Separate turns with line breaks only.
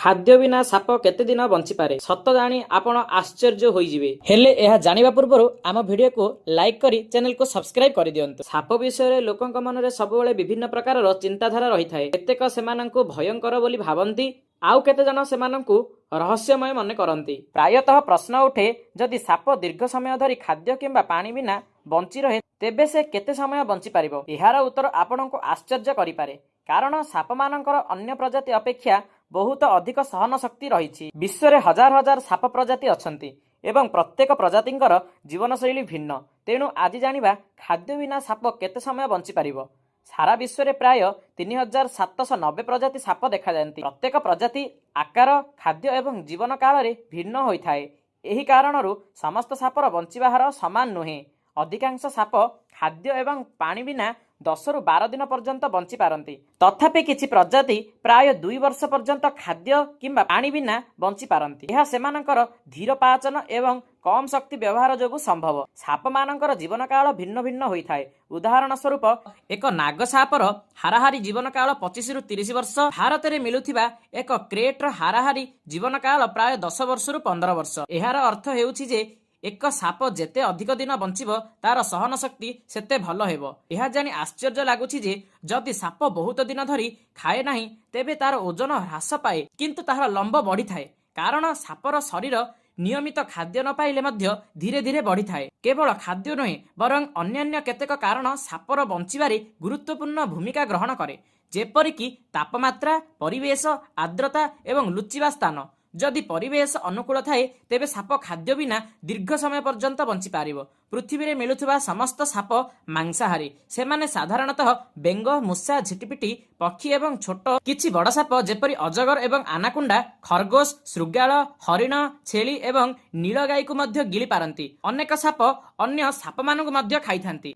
खाद्य बिना साप केते दिन बंचिपारे सत जानी आपण आश्चर्य होइजिबे। हेले एहा जानिबा पूर्वरु आम भिडियो को लाइक करी चैनल को सब्सक्राइब कर दियंतु। साप विषय रे लोकंक मनरे सबुबेले विभिन्न प्रकारर चिंताधारा रही थाए। केतेक सेमानंकु भयंकर बोली भाबंती, आउ केते जन सेमानंकु रहस्यमय मन करंती। प्रायतः प्रश्न उठे, जदि साप दीर्घ समय धरी खाद्य किंबा पानी बिना बंची रहे तेबे से केते समय बंची पारिबो। एहार उत्तर आपनंकु आश्चर्य करिपारे, कारण साप मानकर अन्य प्रजाति अपेक्षा बहुत अधिक सहन शक्ति रही। विश्व में हजार हजार साप प्रजाति अच्छी एवं प्रत्येक प्रजातिंकर जीवनशैली भिन्न। तेणु आज जानिबा खाद्य बिना साप केते समय बंची पारिबो। सारा विश्व में प्राय 3790 प्रजाति साप देखा जाती। प्रत्येक प्रजाति आकार, खाद्य एवं जीवन काल रे भिन्न होता है। यही कारणरू समस्त सापर बंचिबा हार समान नुहे। अधिकांश साप खाद्य एवं पानी बिना 10 रु 12 दिन पर्यंत बंची पारंती। तथापि किछि प्रजाति प्राय 2 वर्ष पर्यंत खाद्य किंबा पानी बिना बंची पारंती। यह सेमानंकर धीर पाचन एवं कम शक्ति व्यवहार जोगु संभव। साप मानकर जीवन काल भिन्न भिन्न होता है। उदाहरण स्वरूप एक नाग सापर हाराहारी जीवन काल 25 रु 30 वर्ष। भारत में मिलुथिबा एक क्रेटर हाराहारी जीवन काल प्राय 10 वर्ष रु 15 वर्ष। एहार अर्थ हेउछि जे एक साप जेते अधिक दिन बंचिबो तार सहन शक्ति सेते भल हेबो। यह जानी आश्चर्य लागुछि जे जदि साप बहुत दिन धरी खाए नाही तेबे तार ओजन ह्रास पाए, किंतु तार लंब बढ़ी थाए। कारण सापर शरीर नियमित खाद्य न पाइले मध्य धीरे धीरे बढ़ी थाए। केवल खाद्य नुहे बरं अन्यान्य केतेक कारण सापर बंचिबारे गुरुत्वपूर्ण भूमिका ग्रहण करे, जेपरिक तापमात्रा, परिवेश, आर्द्रता एवं लुचिबा स्थान। जदि परिवेश अनुकूल थाए तेबे साप खाद्य बिना दीर्घ समय पर्यंत बंची पारिबो। पृथ्वी में मिलुथिबा समस्त साप मांसाहारी। सेमाने साधारणतः बेंग, मूषा, झिटिपिटी, पक्षी एवं छोट किछि बड़ साप जेपरि अजगर एवं आनाकुंडा, खरगोश, शृगाल, हरिण, छेली एवं नीलगाई को मध्य गिली पारंती। अनेक साप अन्य साप मानकु मध्य खाइथांती।